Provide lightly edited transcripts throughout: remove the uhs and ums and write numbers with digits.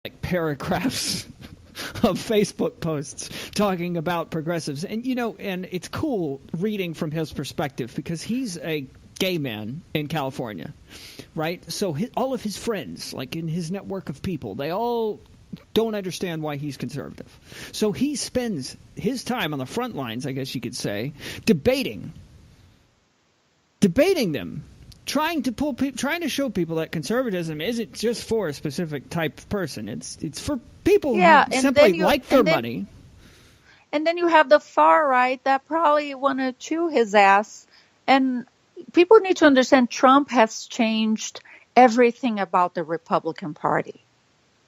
like paragraphs of Facebook posts talking about progressives. And, and it's cool reading from his perspective because he's a gay man in California, right? So all of his friends, like in his network of people, they all don't understand why he's conservative. So he spends his time on the front lines, I guess you could say, debating them, trying to show people that conservatism isn't just for a specific type of person. It's for people who simply like their money. And then you have the far right that probably want to chew his ass. And people need to understand Trump has changed everything about the Republican Party.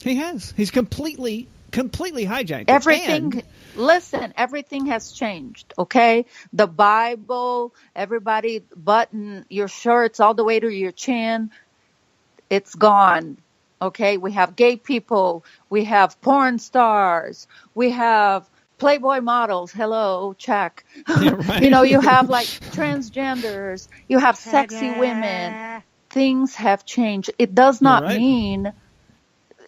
He has. He's completely hijacked everything. Listen, everything has changed, okay? The Bible, everybody button your shirts all the way to your chin. It's gone, okay? We have gay people. We have porn stars. We have Playboy models. Hello, check. Yeah, right. You have like transgenders. You have sexy women. Things have changed. It does not mean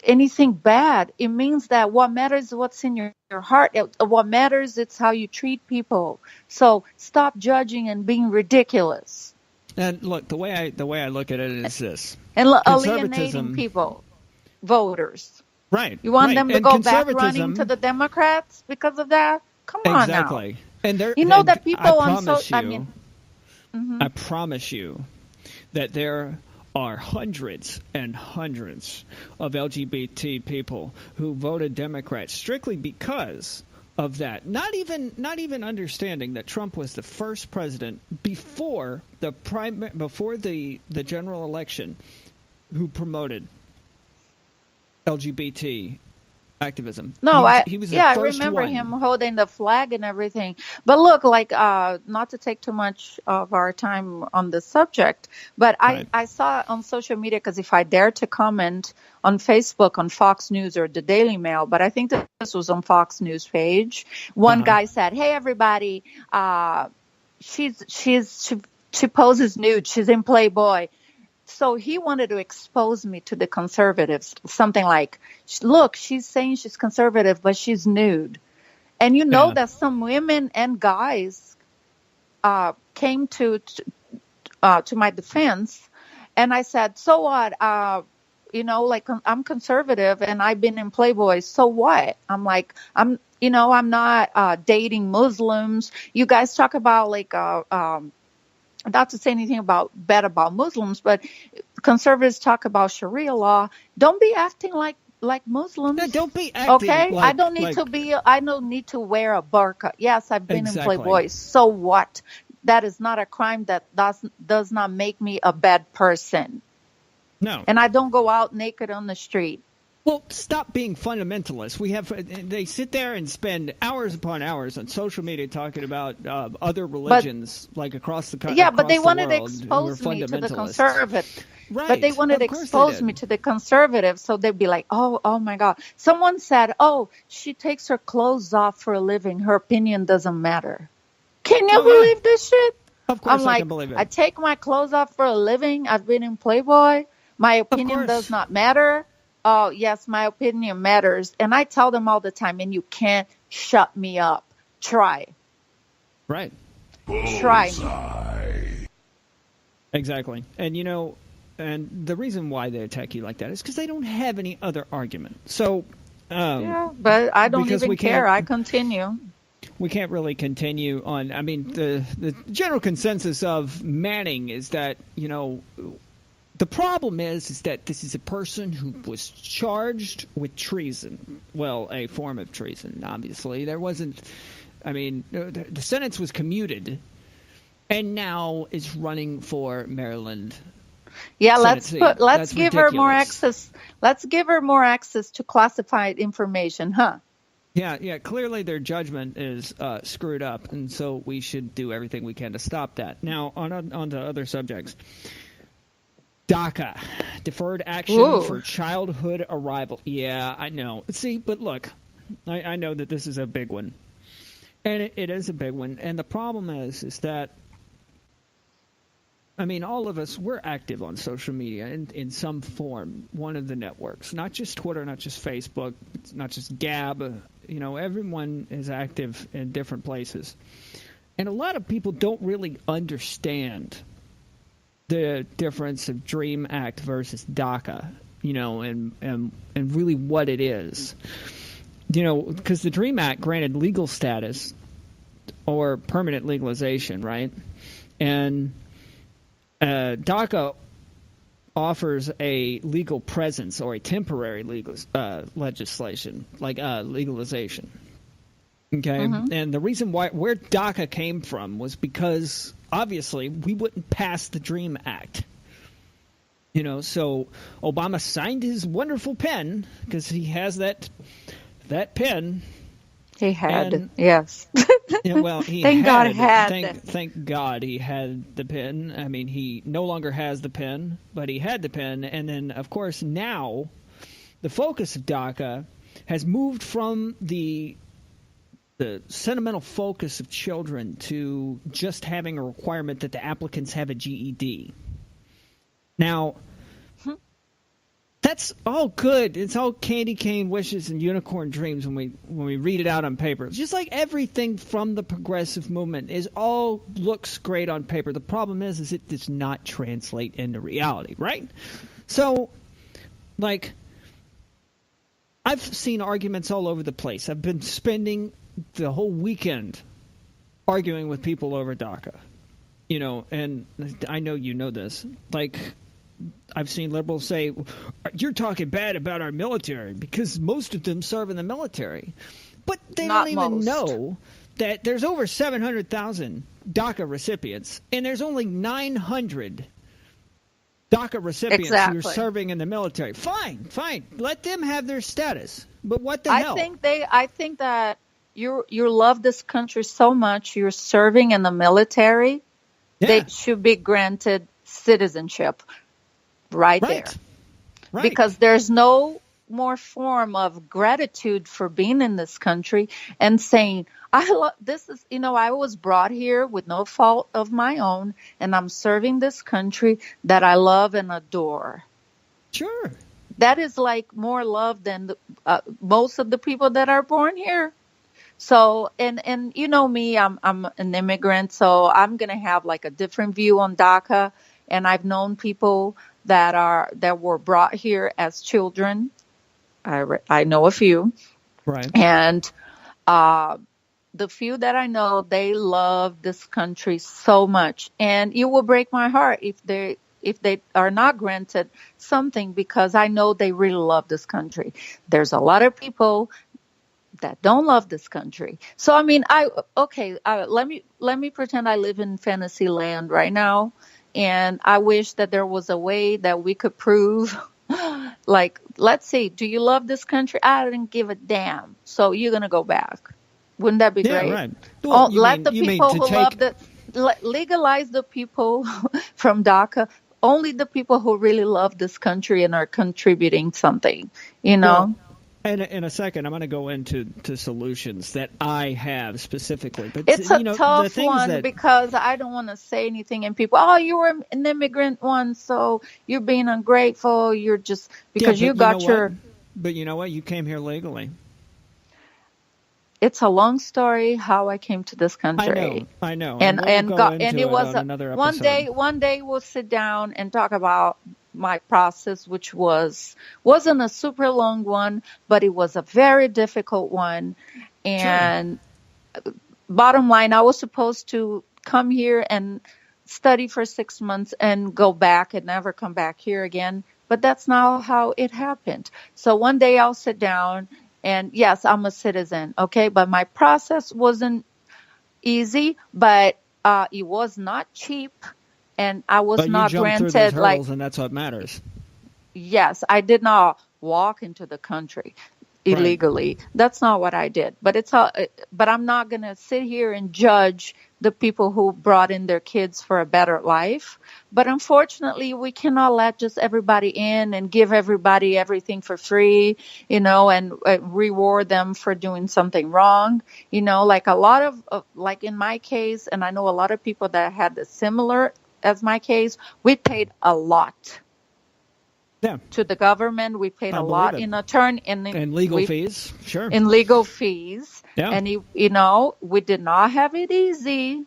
anything bad. It means that what matters is what's in your heart. What matters is how you treat people. So stop judging and being ridiculous. And look, the way I look at it is this: and alienating people, voters. Right. You want them to go back running to the Democrats because of that? Come on, exactly. Now. And that people I promise you that there are hundreds and hundreds of LGBT people who voted Democrat strictly because of that. Not even understanding that Trump was the first president before the general election who promoted LGBT activism. No, he was the first I remember one. him holding the flag and everything. But look, not to take too much of our time on the subject, but I saw on social media, because if I dare to comment on Facebook, on Fox News or the Daily Mail, but I think that this was on Fox News page, one guy said, "Hey, everybody, she poses nude. She's in Playboy." So he wanted to expose me to the conservatives, something like, look, she's saying she's conservative, but she's nude. And that some women and guys came to my defense. And I said, so what? I'm conservative and I've been in Playboy. So what? I'm like, I'm not dating Muslims. You guys talk about not to say anything bad about Muslims, but conservatives talk about Sharia law. Don't be acting like Muslims. No, don't be acting okay. I don't need to wear a burqa. Yes, I've been in Playboy. So what? That is not a crime. That does not make me a bad person. No. And I don't go out naked on the street. Well, stop being fundamentalists. They sit there and spend hours upon hours on social media talking about other religions, like across the country. Yeah, but they wanted to expose me to the conservative. Right. But they wanted to expose me to the conservative, so they'd be like, oh my God. Someone said, oh, she takes her clothes off for a living. Her opinion doesn't matter. Can you believe this shit? Of course I can believe it. I take my clothes off for a living. I've been in Playboy. My opinion does not matter. Oh, yes, my opinion matters. And I tell them all the time, and you can't shut me up. Try. Right. Try. Exactly. And, and the reason why they attack you like that is because they don't have any other argument. So, but I don't even care. I continue. We can't really continue on. I mean, the general consensus of Manning is that, the problem is that this is a person who was charged with treason. Well, a form of treason, obviously. There wasn't – I mean, the sentence was commuted and now is running for Maryland. Yeah, let's give her more access. Let's give her more access to classified information, huh? Yeah. Clearly their judgment is screwed up, and so we should do everything we can to stop that. Now, on to other subjects. DACA, Deferred Action for Childhood Arrival. Yeah, I know. See, but look, I know that this is a big one. And it is a big one. And the problem is that I mean, all of us, we're active on social media in some form, one of the networks, not just Twitter, not just Facebook, not just Gab. Everyone is active in different places. And a lot of people don't really understand the difference of DREAM Act versus DACA, and really what it is. Because the DREAM Act granted legal status or permanent legalization, right? And DACA offers a legal presence or a temporary legislation, like legalization. Okay? Mm-hmm. And the reason where DACA came from was because, obviously, we wouldn't pass the DREAM Act. So Obama signed his wonderful pen because he has that pen. He had, yes. Well, he thank God had. Thank God he had the pen. I mean, he no longer has the pen, but he had the pen. And then, of course, now the focus of DACA has moved from the sentimental focus of children to just having a requirement that the applicants have a GED. Now, that's all good. It's all candy cane wishes and unicorn dreams when we read it out on paper. It's just like everything from the progressive movement all looks great on paper. The problem is it does not translate into reality, right? So, like, I've seen arguments all over the place. I've been spending the whole weekend arguing with people over DACA. And I know you know this. Like, I've seen liberals say, you're talking bad about our military because most of them serve in the military. But they don't even know that there's over 700,000 DACA recipients, and there's only 900 DACA recipients who are serving in the military. Fine. Let them have their status. But what the hell? I think that you love this country so much, you're serving in the military, they should be granted citizenship. Right there. Right. Because there's no more form of gratitude for being in this country and saying, this is, I was brought here with no fault of my own, and I'm serving this country that I love and adore. Sure. That is like more love than most of the people that are born here. So, and you know me, I'm an immigrant, so I'm going to have like a different view on DACA. And I've known people that were brought here as children. I know a few, right? And the few that I know, they love this country so much, and it will break my heart if they are not granted something, because I know they really love this country. There's a lot of people that don't love this country. So I mean, let me pretend I live in fantasy land right now. And I wish that there was a way that we could prove, like, let's see, do you love this country? I didn't give a damn. So you're going to go back. Wouldn't that be great? Right. Well, legalize the people from DACA, only the people who really love this country and are contributing something, Well, and in a second, I'm going to go into solutions that I have specifically. But it's a tough one because I don't want to say anything, and people, you were an immigrant once, so you're being ungrateful. You're just because you got your. But you know what? You came here legally. It's a long story how I came to this country. I know. And it was one day we'll sit down and talk about my process, which wasn't a super long one, but it was a very difficult one. And bottom line, I was supposed to come here and study for 6 months and go back and never come back here again. But that's not how it happened. So one day I'll sit down and yes, I'm a citizen. Okay. But my process wasn't easy, but it was not cheap. And I was not granted through those hurdles, and that's what matters. Yes, I did not walk into the country illegally. Right. That's not what I did. But but I'm not going to sit here and judge the people who brought in their kids for a better life. But unfortunately, we cannot let just everybody in and give everybody everything for free, and reward them for doing something wrong. Like a lot of, like in my case, and I know a lot of people that had a similar as my case, we paid a lot Yeah. to the government. We paid I a believe lot it. in attorney And legal fees. Sure. in legal fees. Yeah. And we did not have it easy.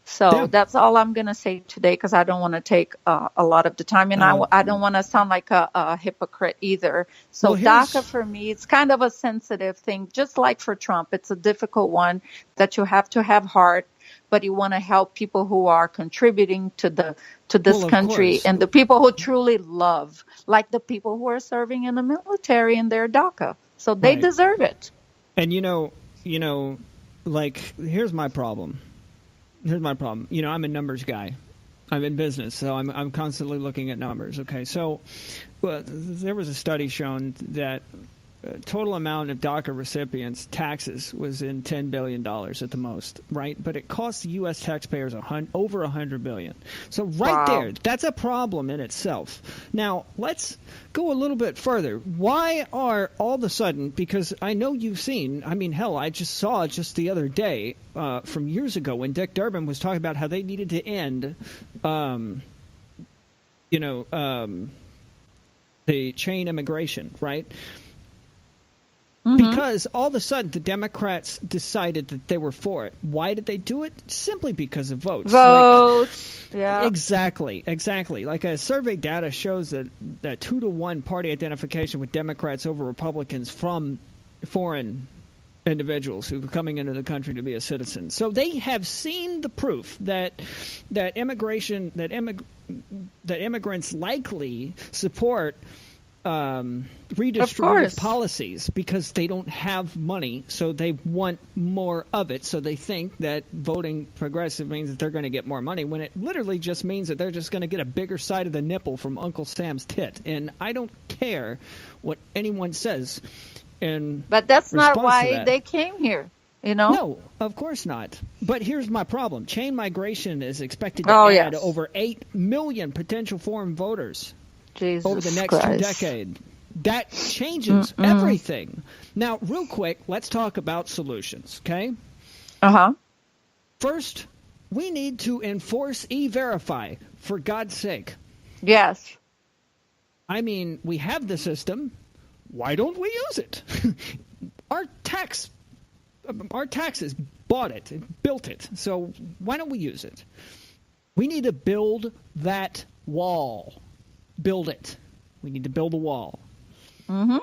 So Yeah. that's all I'm going to say today, because I don't want to take a lot of the time, and I don't want to sound like a hypocrite either. So Well, DACA for me, it's kind of a sensitive thing, just like for Trump. It's a difficult one that you have to have heart, but you want to help people who are contributing to this Well, of country, course. and the people who truly love, like the people who are serving in the military in their DACA. So they Right. deserve it. And like, here's my problem. I'm a numbers guy. I'm in business, so I'm constantly looking at numbers. Okay, so there was a study shown that total amount of DACA recipients' taxes was in $10 billion at the most, right? But it costs the U.S. taxpayers over $100 billion. So Wow. there, that's a problem in itself. Now, let's go a little bit further. Why are all of a sudden, because I know you've seen, hell, I just saw just the other day from years ago when Dick Durbin was talking about how they needed to end, the chain immigration, right? Because all of a sudden the Democrats decided that they were for it. Why did they do it? Simply because of votes. Votes. Yeah. Exactly. Like a survey data shows that 2-to-1 party identification with Democrats over Republicans from foreign individuals who are coming into the country to be a citizen. So they have seen the proof that immigrants likely support redistributive policies because they don't have money, so they want more of it. So they think that voting progressive means that they're going to get more money, when it literally just means that they're just going to get a bigger side of the nipple from Uncle Sam's tit. And I don't care what anyone says. But that's not why they came here. No, of course not. But here's my problem. Chain migration is expected to add over 8 million potential foreign voters over the next 2 decades. That changes everything. Now, real quick, let's talk about solutions, okay? First, we need to enforce E-Verify, for God's sake. Yes. We have the system. Why don't we use it? Our taxes bought it and built it, so why don't we use it? We need to build that wall. Build it. We need to build a wall. And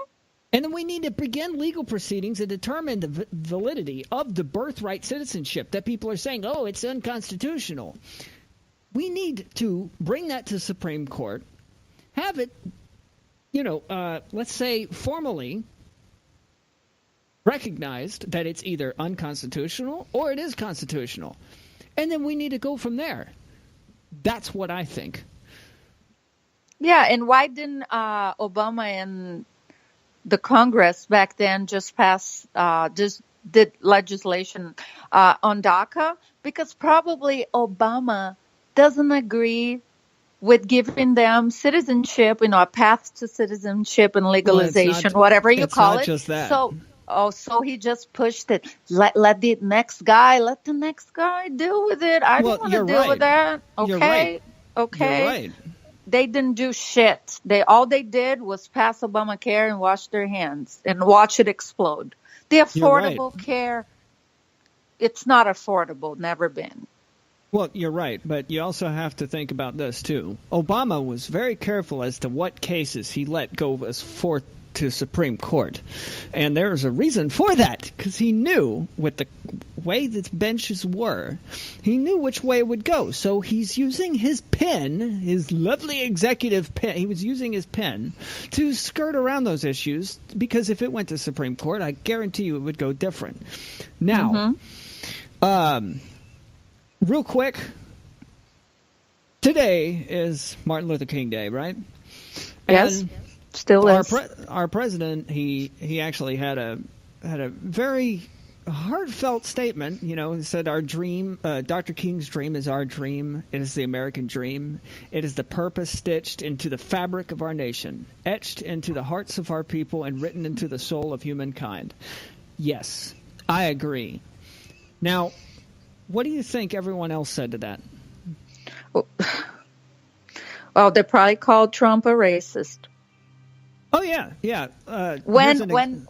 then we need to begin legal proceedings and determine the validity of the birthright citizenship that people are saying, oh, it's unconstitutional. We need to bring that to Supreme Court, have it, let's say formally recognized that it's either unconstitutional or it is constitutional. And then we need to go from there. That's what I think. Yeah, and why didn't Obama and the Congress back then just did legislation on DACA? Because probably Obama doesn't agree with giving them citizenship, a path to citizenship and legalization, whatever you call it. Just that. So he just pushed it. Let the next guy deal with it. I don't want to deal with that. Okay. You're right. Okay. You're right. They didn't do shit. All they did was pass Obamacare and wash their hands and watch it explode. The affordable care, it's not affordable, never been. Well, you're right, but you also have to think about this, too. Obama was very careful as to what cases he let go as forth to Supreme Court. And there's a reason for that, because he knew with the way the benches were, he knew which way it would go. So he's using his pen, his lovely executive pen, he was using his pen to skirt around those issues, because if it went to Supreme Court, I guarantee you it would go different. Now, real quick, today is Martin Luther King Day, right? Yes. And still is. Our president, he actually had a very heartfelt statement. He said, "Our dream, Dr. King's dream, is our dream. It is the American dream. It is the purpose stitched into the fabric of our nation, etched into the hearts of our people, and written into the soul of humankind." Yes, I agree. Now, what do you think everyone else said to that? Well, they probably called Trump a racist. Oh yeah, yeah. When